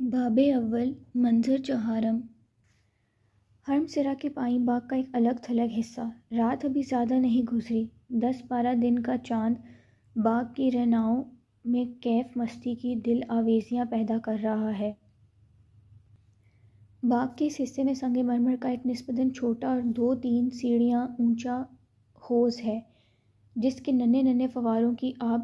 باب اول منظر چہارم۔ حرم سرا کے پائیں باغ کا ایک الگ تھلگ حصہ۔ رات ابھی زیادہ نہیں گزری، 10-12 دن کا چاند باغ کی رہناؤں میں کیف مستی کی دل آویزیاں پیدا کر رہا ہے۔ باغ کے اس حصے میں سنگ مرمر کا ایک نسبتاً چھوٹا اور 2-3 سیڑھیاں اونچا حوض ہے، جس کے ننھے ننھے فواروں کی آب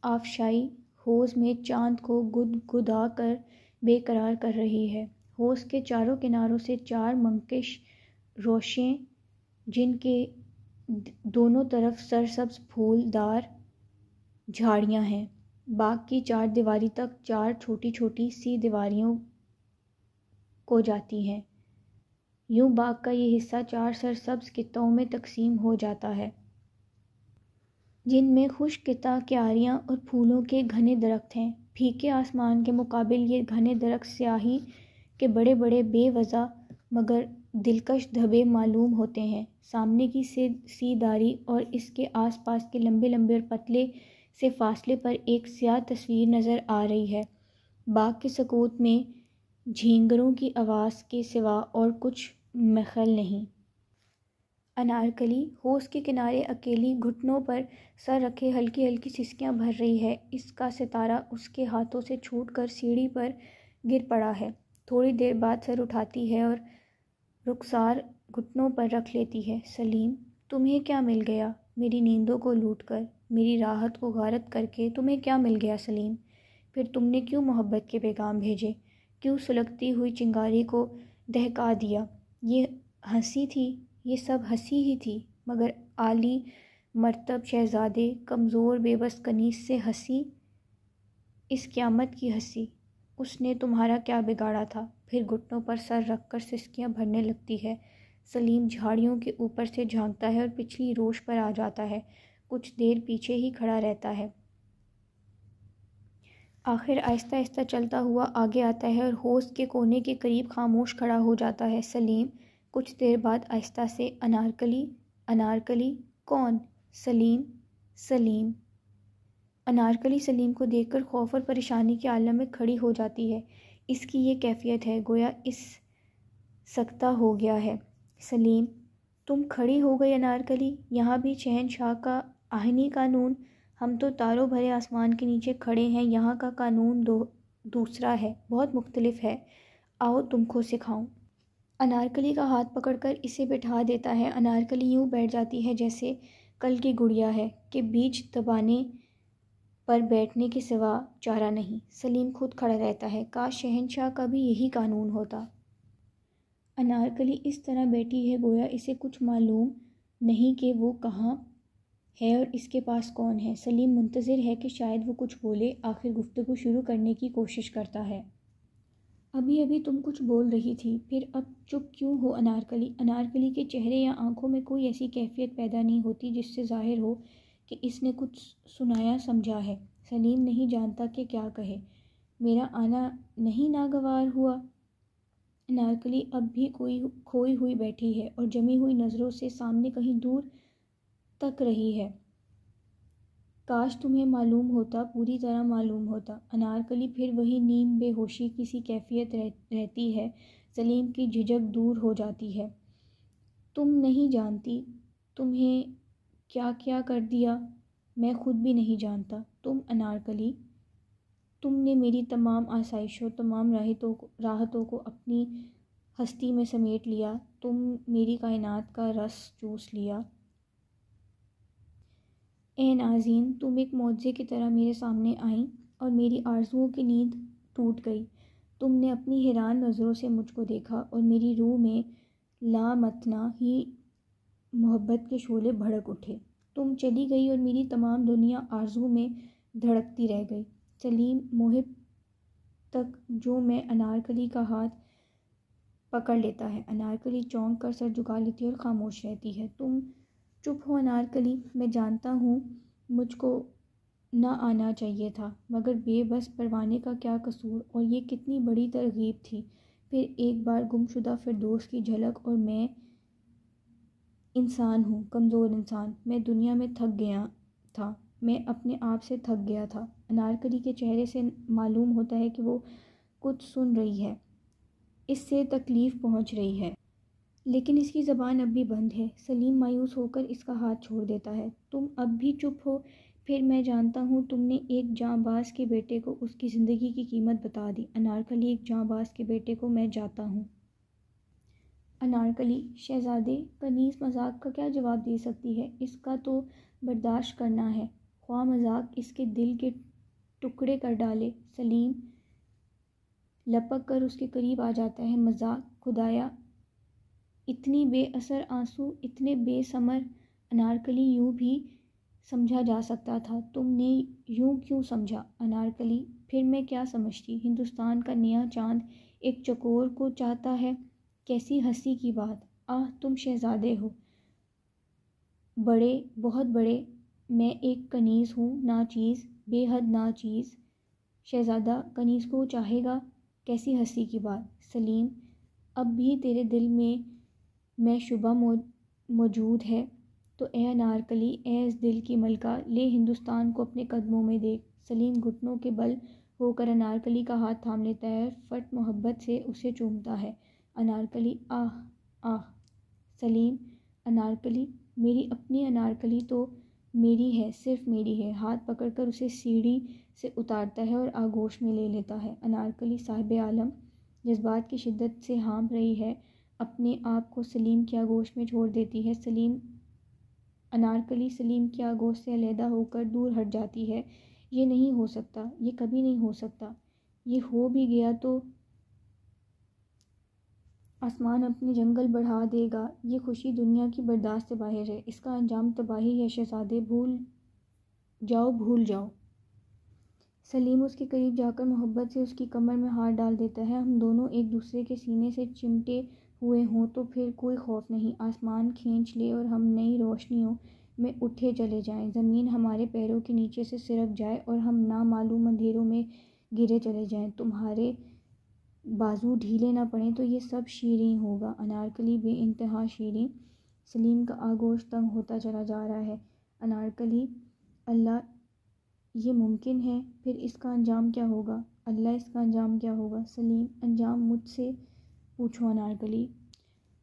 آفشائی حوض میں چاند کو گدگدا کر بے قرار کر رہی ہے۔ حوض کے چاروں کناروں سے 4 منکش روشیں، جن کے دونوں طرف سرسبز پھول دار جھاڑیاں ہیں، باغ کی 4 دیواری تک 4 چھوٹی چھوٹی سی دیواریوں کو جاتی ہیں۔ یوں باغ کا یہ حصہ 4 سرسبز خطوں میں تقسیم ہو جاتا ہے، جن میں خشک قطع کیاریاں اور پھولوں کے گھنے درخت ہیں۔ پھیکے آسمان کے مقابل یہ گھنے درخت سیاہی کے بڑے بڑے بے وضع مگر دلکش دھبے معلوم ہوتے ہیں۔ سامنے کی سی داری اور اس کے آس پاس کے لمبے لمبے اور پتلے سے فاصلے پر ایک سیاہ تصویر نظر آ رہی ہے۔ باغ کے سکوت میں جھینگروں کی آواز کے سوا اور کچھ مخل نہیں۔ انارکلی حوض کے کنارے اکیلی گھٹنوں پر سر رکھے ہلکی ہلکی سسکیاں بھر رہی ہے۔ اس کا ستارہ اس کے ہاتھوں سے چھوٹ کر سیڑھی پر گر پڑا ہے۔ تھوڑی دیر بعد سر اٹھاتی ہے اور رخسار گھٹنوں پر رکھ لیتی ہے۔ سلیم، تمہیں کیا مل گیا؟ میری نیندوں کو لوٹ کر، میری راحت کو غارت کر کے تمہیں کیا مل گیا سلیم؟ پھر تم نے کیوں محبت کے پیغام بھیجے؟ کیوں سلگتی ہوئی چنگاری کو دہکا دیا؟ یہ ہنسی تھی، یہ سب ہنسی ہی تھی، مگر عالی مرتب شہزادے کمزور بے بس کنیز سے ہنسی، اس قیامت کی ہنسی۔ اس نے تمہارا کیا بگاڑا تھا؟ پھر گھٹنوں پر سر رکھ کر سسکیاں بھرنے لگتی ہے۔ سلیم جھاڑیوں کے اوپر سے جھانکتا ہے اور پچھلی روش پر آ جاتا ہے، کچھ دیر پیچھے ہی کھڑا رہتا ہے، آخر آہستہ آہستہ چلتا ہوا آگے آتا ہے اور حوض کے کونے کے قریب خاموش کھڑا ہو جاتا ہے۔ سلیم کچھ دیر بعد آہستہ سے انارکلی، انارکلی، کون؟ سلیم، سلیم۔ انارکلی سلیم کو دیکھ کر خوف اور پریشانی کے عالم میں کھڑی ہو جاتی ہے۔ اس کی یہ کیفیت ہے گویا اس سکتہ ہو گیا ہے۔ سلیم، تم کھڑی ہو گئی انارکلی؟ یہاں بھی شہنشاہ کا آہنی قانون؟ ہم تو تاروں بھرے آسمان کے نیچے کھڑے ہیں، یہاں کا قانون دوسرا ہے، بہت مختلف ہے، آؤ تم کو سکھاؤں۔ انارکلی کا ہاتھ پکڑ کر اسے بٹھا دیتا ہے۔ انارکلی یوں بیٹھ جاتی ہے جیسے کل کی گڑیا ہے کہ بیچ دبانے پر بیٹھنے کے سوا چارہ نہیں۔ سلیم خود کھڑا رہتا ہے، کاش شہنشاہ کا بھی یہی قانون ہوتا۔ انارکلی اس طرح بیٹھی ہے گویا اسے کچھ معلوم نہیں کہ وہ کہاں ہے اور اس کے پاس کون ہے۔ سلیم منتظر ہے کہ شاید وہ کچھ بولے، آخر گفتگو شروع کرنے کی کوشش کرتا ہے۔ ابھی ابھی تم کچھ بول رہی تھی، پھر اب چپ کیوں ہو انارکلی؟ انارکلی کے چہرے یا آنکھوں میں کوئی ایسی کیفیت پیدا نہیں ہوتی جس سے ظاہر ہو کہ اس نے کچھ سنایا سمجھا ہے۔ سلیم نہیں جانتا کہ کیا کہے۔ میرا آنا نہیں ناگوار ہوا؟ انارکلی اب بھی کھوئی ہوئی بیٹھی ہے اور جمی ہوئی نظروں سے سامنے کہیں دور تک رہی ہے۔ کاش تمہیں معلوم ہوتا، پوری طرح معلوم ہوتا۔ انارکلی پھر وہی نیم بے ہوشی کی سی کیفیت رہتی ہے۔ سلیم کی جھجک دور ہو جاتی ہے۔ تم نہیں جانتی تمہیں کیا کیا کر دیا، میں خود بھی نہیں جانتا۔ تم انارکلی، تم نے میری تمام آسائشوں، تمام راحتوں کو اپنی ہستی میں سمیٹ لیا، تم میری کائنات کا رس چوس لیا۔ اے نازین، تم ایک معجزے کی طرح میرے سامنے آئیں اور میری آرزوؤں کی نیند ٹوٹ گئی۔ تم نے اپنی حیران نظروں سے مجھ کو دیکھا اور میری روح میں لامتناہ ہی محبت کے شعلے بھڑک اٹھے۔ تم چلی گئی اور میری تمام دنیا آرزو میں دھڑکتی رہ گئی۔ سلیم محب تک جو میں انارکلی کا ہاتھ پکڑ لیتا ہے۔ انارکلی چونک کر سر جھکا لیتی ہے اور خاموش رہتی ہے۔ تم چپ ہو انارکلی، میں جانتا ہوں مجھ کو نہ آنا چاہیے تھا، مگر بے بس پروانے کا کیا قصور، اور یہ کتنی بڑی ترغیب تھی۔ پھر ایک بار گم شدہ فردوس کی جھلک، اور میں انسان ہوں، کمزور انسان، میں دنیا میں تھک گیا تھا، میں اپنے آپ سے تھک گیا تھا۔ انارکلی کے چہرے سے معلوم ہوتا ہے کہ وہ کچھ سن رہی ہے، اس سے تکلیف پہنچ رہی ہے، لیکن اس کی زبان اب بھی بند ہے۔ سلیم مایوس ہو کر اس کا ہاتھ چھوڑ دیتا ہے۔ تم اب بھی چپ ہو؟ پھر میں جانتا ہوں تم نے ایک جاں باز کے بیٹے کو اس کی زندگی کی قیمت بتا دی۔ انارکلی، ایک جاں باز کے بیٹے کو میں جاتا ہوں۔ انارکلی، شہزادے، کنیز مذاق کا کیا جواب دے سکتی ہے؟ اس کا تو برداشت کرنا ہے، خواہ مذاق اس کے دل کے ٹکڑے کر ڈالے۔ سلیم لپک کر اس کے قریب آ جاتا ہے۔ مذاق؟ خدایا، اتنی بے اثر آنسو، اتنے بے ثمر۔ انارکلی، یوں بھی سمجھا جا سکتا تھا، تم نے یوں کیوں سمجھا؟ انارکلی، پھر میں کیا سمجھتی؟ ہندوستان کا نیا چاند ایک چکور کو چاہتا ہے؟ کیسی ہنسی کی بات! آہ، تم شہزادے ہو، بڑے، بہت بڑے۔ میں ایک کنیز ہوں، ناچیز، بے حد ناچیز۔ شہزادہ کنیز کو چاہے گا؟ کیسی ہنسی کی بات! سلیم، اب بھی تیرے دل میں شبہ موجود ہے تو اے انارکلی، اے اس دل کی ملکہ، لے ہندوستان کو اپنے قدموں میں دیکھ۔ سلیم گھٹنوں کے بل ہو کر انارکلی کا ہاتھ تھام لیتا ہے اور فٹ محبت سے اسے چومتا ہے۔ انارکلی، آہ آہ۔ سلیم، انارکلی، میری اپنی انارکلی تو میری ہے، صرف میری ہے۔ ہاتھ پکڑ کر اسے سیڑھی سے اتارتا ہے اور آغوش میں لے لیتا ہے۔ انارکلی صاحب عالم جذبات کی شدت سے ہانپ رہی ہے، اپنے آپ کو سلیم کی آغوش میں چھوڑ دیتی ہے۔ انارکلی سلیم کی آغوش سے علیحدہ ہو کر دور ہٹ جاتی ہے۔ یہ نہیں ہو سکتا، یہ کبھی نہیں ہو سکتا۔ یہ ہو بھی گیا تو آسمان اپنے جنگل بڑھا دے گا۔ یہ خوشی دنیا کی برداشت سے باہر ہے، اس کا انجام تباہی ہے۔ شہزادے، بھول جاؤ، بھول جاؤ۔ سلیم اس کے قریب جا کر محبت سے اس کی کمر میں ہاتھ ڈال دیتا ہے۔ ہم دونوں ایک دوسرے کے سینے سے چمٹے ہوئے ہوں تو پھر کوئی خوف نہیں۔ آسمان کھینچ لے اور ہم نئی روشنیوں میں اٹھے چلے جائیں، زمین ہمارے پیروں کے نیچے سے سرک جائے اور ہم نامعلوم اندھیروں میں گرے چلے جائیں، تمہارے بازو ڈھیلے نہ پڑیں تو یہ سب شیریں ہوگا۔ انارکلی، بے انتہا شیریں۔ سلیم کا آغوش تنگ ہوتا چلا جا رہا ہے۔ انارکلی، اللہ، یہ ممکن ہے؟ پھر اس کا انجام کیا ہوگا؟ اللہ، اس کا انجام کیا ہوگا؟ سلیم، انجام مجھ سے پوچھو انارکلی۔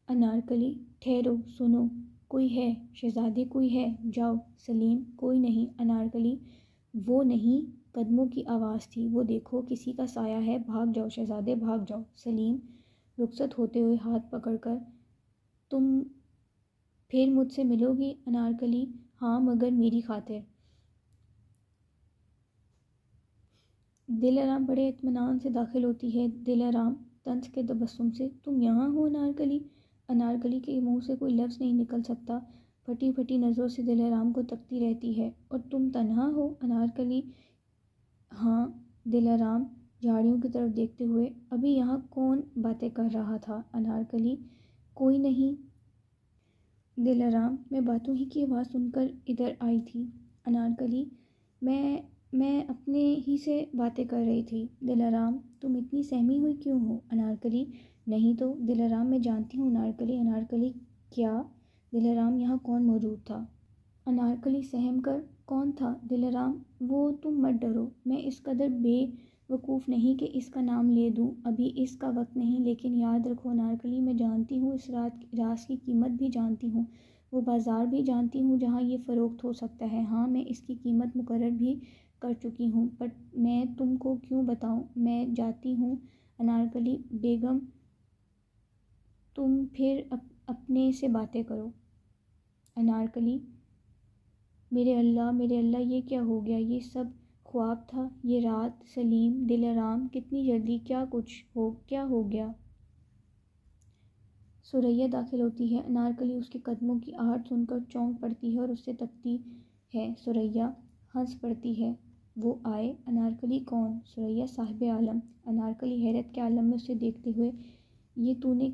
انارکلی، ٹھہرو، سنو، کوئی ہے؟ شہزادے، کوئی ہے؟ جاؤ۔ سلیم، کوئی نہیں۔ انارکلی، وہ نہیں، قدموں کی آواز تھی، وہ دیکھو، کسی کا سایہ ہے، بھاگ جاؤ شہزادے، بھاگ جاؤ۔ سلیم رخصت ہوتے ہوئے ہاتھ پکڑ کر، تم پھر مجھ سے ملو گی؟ انارکلی، ہاں، مگر میری خاطر۔ دلارام بڑے اطمینان سے داخل ہوتی ہے۔ دلارام طنز کے تبسم سے، تم یہاں ہو انارکلی؟ انارکلی کے منہ سے کوئی لفظ نہیں نکل سکتا، پھٹی پھٹی نظروں سے دلارام کو تکتی رہتی ہے۔ اور تم تنہا ہو؟ انارکلی، ہاں۔ دلارام جھاڑیوں کی طرف دیکھتے ہوئے، ابھی یہاں کون باتیں کر رہا تھا؟ انارکلی، کوئی نہیں۔ دلارام، میں باتوں ہی کی آواز سن کر ادھر آئی تھی۔ انارکلی، میں اپنے ہی سے باتیں کر رہی تھی۔ دلارام، تم اتنی سہمی ہوئی کیوں ہو؟ انارکلی، نہیں تو۔ دلارام، میں جانتی ہوں انارکلی۔ انارکلی، کیا؟ دلارام، یہاں کون موجود تھا؟ انارکلی سہم کر، کون تھا؟ دلارام، وہ، تم مت ڈرو، میں اس قدر بے وقوف نہیں کہ اس کا نام لے دوں، ابھی اس کا وقت نہیں، لیکن یاد رکھو انارکلی، میں جانتی ہوں، اس راز کی قیمت بھی جانتی ہوں، وہ بازار بھی جانتی ہوں جہاں یہ فروخت ہو سکتا ہے، ہاں، میں اس کی قیمت مقرر بھی کر چکی ہوں، پر میں تم کو کیوں بتاؤں؟ میں جاتی ہوں۔ انارکلی بیگم، تم پھر اپنے سے باتیں کرو۔ انارکلی، میرے اللہ، یہ کیا ہو گیا؟ یہ سب خواب تھا؟ یہ رات؟ سلیم، دلارام، کتنی جلدی، کیا ہو گیا؟ ثریا داخل ہوتی ہے۔ انارکلی اس کے قدموں کی آہٹ سن کر چونک پڑتی ہے اور اس سے تکتی ہے۔ ثریا ہنس پڑتی ہے۔ وہ آئے؟ انارکلی، کون؟ ثریا، صاحب عالم۔ انارکلی حیرت کے عالم میں اسے دیکھتے ہوئے، یہ تو نے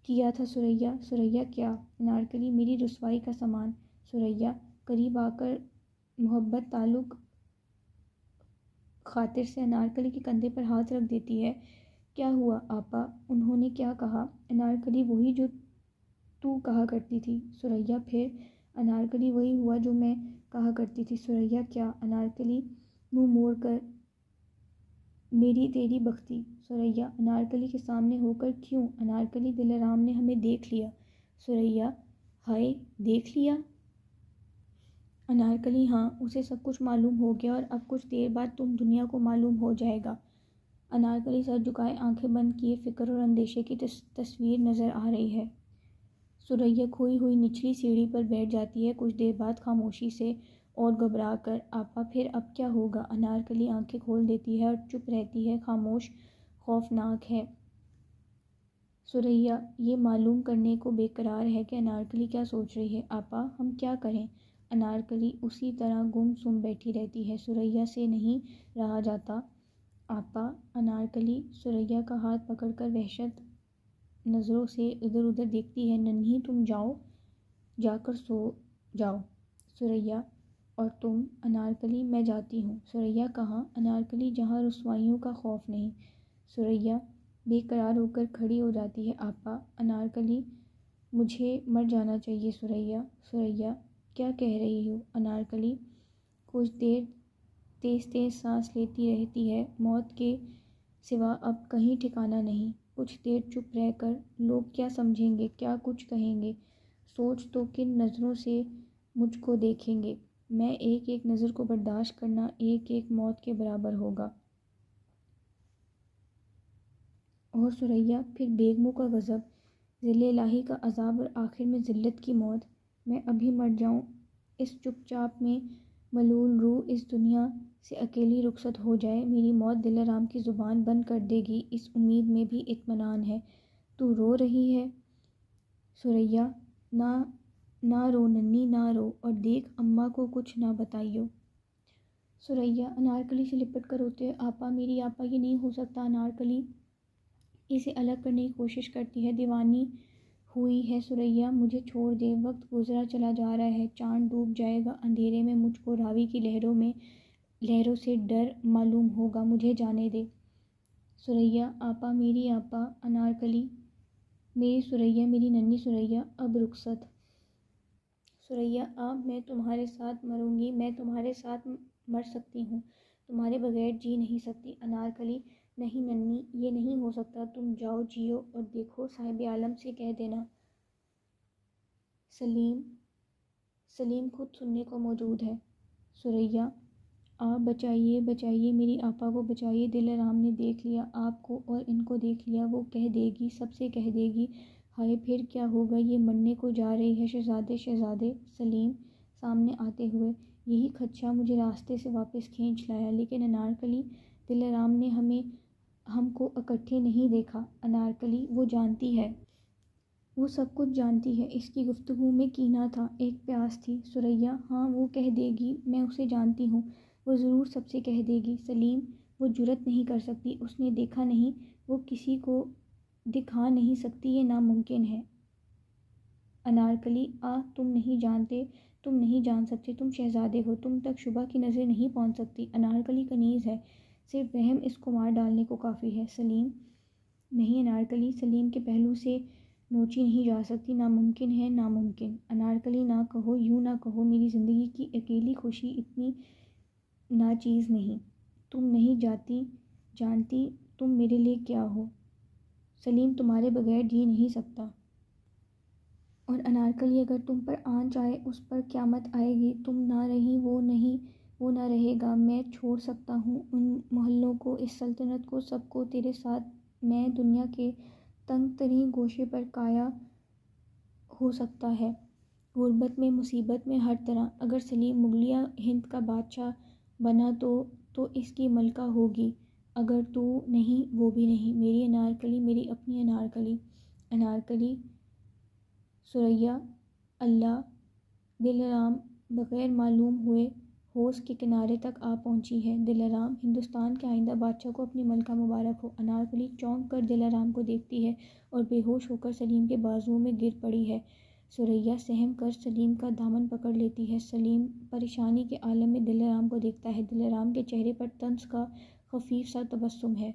کیا تھا ثریا؟ ثریا، کیا؟ انارکلی، میری رسوائی کا سامان۔ ثریا قریب آ کر محبت تعلق خاطر سے انارکلی کے کندھے پر ہاتھ رکھ دیتی ہے۔ کیا ہوا آپا؟ انہوں نے کیا کہا؟ انارکلی، وہی جو تو کہا کرتی تھی۔ ثریا، پھر؟ انارکلی، وہی ہوا جو میں کہا کرتی تھی۔ ثریا، کیا؟ انارکلی منہ موڑ کر میری تیری بختی۔ ثریا انارکلی کے سامنے ہو کر کیوں؟ انارکلی دلارام نے ہمیں دیکھ لیا۔ ثریا ہائے دیکھ لیا؟ انارکلی ہاں، اسے سب کچھ معلوم ہو گیا اور اب کچھ دیر بعد تم دنیا کو معلوم ہو جائے گا۔ انارکلی سر جھکائے آنکھیں بند کیے فکر اور اندیشے کی تصویر نظر آ رہی ہے۔ ثریا کھوئی ہوئی نچلی سیڑھی پر بیٹھ جاتی ہے، کچھ دیر بعد خاموشی سے اور گھبرا کر، آپا پھر اب کیا ہوگا؟ انارکلی آنکھیں کھول دیتی ہے اور چپ رہتی ہے، خاموش، خوفناک ہے۔ ثریا یہ معلوم کرنے کو بے قرار ہے کہ انارکلی کیا سوچ رہی ہے۔ آپا ہم کیا کریں؟ انارکلی اسی طرح گم سم بیٹھی رہتی ہے۔ ثریا سے نہیں رہا جاتا۔ آپا انارکلی ثریا کا ہاتھ پکڑ کر وحشت نظروں سے ادھر ادھر دیکھتی ہے۔ ننھی تم جاؤ، جا کر سو جاؤ۔ ثریا اور تم؟ انارکلی میں جاتی ہوں۔ ثریا کہاں؟ انارکلی جہاں رسوائیوں کا خوف نہیں۔ ثریا بے قرار ہو کر کھڑی ہو جاتی ہے۔ آپا انارکلی مجھے مر جانا چاہیے۔ ثریا ثریا کیا کہہ رہی ہو؟ انارکلی کچھ دیر تیز تیز سانس لیتی رہتی ہے۔ موت کے سوا اب کہیں ٹھکانہ نہیں۔ کچھ دیر چپ رہ کر لوگ کیا سمجھیں گے، کیا کچھ کہیں گے؟ سوچ تو کن نظروں سے مجھ کو دیکھیں گے؟ میں ایک ایک نظر کو برداشت کرنا ایک ایک موت کے برابر ہوگا۔ اور ثریا پھر بیگموں کا غضب، ذل الہی کا عذاب اور آخر میں ذلت کی موت۔ میں ابھی مر جاؤں، اس چپ چاپ میں ملول روح اس دنیا سے اکیلی رخصت ہو جائے، میری موت دلارام کی زبان بند کر دے گی، اس امید میں بھی اطمینان ہے۔ تو رو رہی ہے؟ ثریا نہ رو ننھی نہ رو، اور دیکھ اماں کو کچھ نہ بتائیو۔ ثریا انارکلی سے لپٹ کر روتے ہوئے، آپا میری آپا یہ نہیں ہو سکتا۔ انارکلی اسے الگ کرنے کی کوشش کرتی ہے۔ دیوانی ہوئی ہے ثریا، مجھے چھوڑ دے، وقت گزرا چلا جا رہا ہے، چاند ڈوب جائے گا، اندھیرے میں مجھ کو راوی کی لہروں سے ڈر معلوم ہوگا، مجھے جانے دے۔ ثریا آپا میری آپا۔ انارکلی میری ثریا، میری ننھی ثریا، اب رخصت۔ ثریا اب میں تمہارے ساتھ مروں گی، میں تمہارے ساتھ مر سکتی ہوں، تمہارے بغیر جی نہیں سکتی۔ انارکلی نہیں ننھی، یہ نہیں ہو سکتا، تم جاؤ جیو اور دیکھو، صاحب عالم سے کہہ دینا۔ سلیم خود سننے کو موجود ہے۔ ثریا آپ بچائیے بچائیے، میری آپا کو بچائیے، دلارام نے دیکھ لیا آپ کو اور ان کو دیکھ لیا، وہ کہہ دے گی، سب سے کہہ دے گی۔ ہائے پھر کیا ہوگا؟ یہ مرنے کو جا رہی ہے۔ شہزادے شہزادے سلیم سامنے آتے ہوئے، یہی خدشہ مجھے راستے سے واپس کھینچ لایا، لیکن انارکلی دلارام نے ہم کو اکٹھے نہیں دیکھا۔ انارکلی وہ جانتی ہے، وہ سب کچھ جانتی ہے، اس کی گفتگو میں کینہ تھا، ایک پیاس تھی۔ ثریا ہاں وہ کہہ دے گی، میں اسے جانتی ہوں، وہ ضرور سب سے کہہ دے گی۔ سلیم وہ جرأت نہیں کر سکتی، اس نے دیکھا نہیں، وہ کسی کو دکھا نہیں سکتی، یہ ناممکن ہے۔ انارکلی تم نہیں جانتے، تم نہیں جان سکتے، تم شہزادے ہو، تم تک شبہ کی نظر نہیں پہنچ سکتی۔ انارکلی کنیز ہے، صرف وہم اس کو مار ڈالنے کو کافی ہے۔ سلیم نہیں انارکلی سلیم کے پہلو سے نوچی نہیں جا سکتی، ناممکن ہے، ناممکن۔ انارکلی نہ کہو، یوں نہ کہو، میری زندگی کی اکیلی خوشی اتنی ناچیز نہیں، تم نہیں جانتی تم میرے لیے کیا ہو۔ سلیم تمہارے بغیر جی نہیں سکتا۔ اور انارکلی اگر تم پر آنچ آئے، اس پر قیامت آئے گی، تم نہ رہی، وہ نہ رہے گا، میں چھوڑ سکتا ہوں ان محلوں کو، اس سلطنت کو، سب کو، تیرے ساتھ میں دنیا کے تنگ ترین گوشے پر قایا ہو سکتا ہے، غربت میں، مصیبت میں، ہر طرح۔ اگر سلیم مغلیہ ہند کا بادشاہ بنا تو اس کی ملکہ ہوگی، اگر تو نہیں، وہ بھی نہیں، میری انارکلی، میری اپنی انارکلی۔ انارکلی ثریا اللہ دلارام بغیر معلوم ہوئے حوض کے کنارے تک آ پہنچی ہے۔ دلارام ہندوستان کے آئندہ بادشاہ کو اپنی ملکہ مبارک ہو۔ انارکلی چونک کر دلارام کو دیکھتی ہے اور بے ہوش ہو کر سلیم کے بازوؤں میں گر پڑی ہے۔ ثریا سہم کر سلیم کا دامن پکڑ لیتی ہے۔ سلیم پریشانی کے عالم میں دلارام کو دیکھتا ہے، دلارام کے چہرے پر طنز کا خفیف سا تبسم ہے۔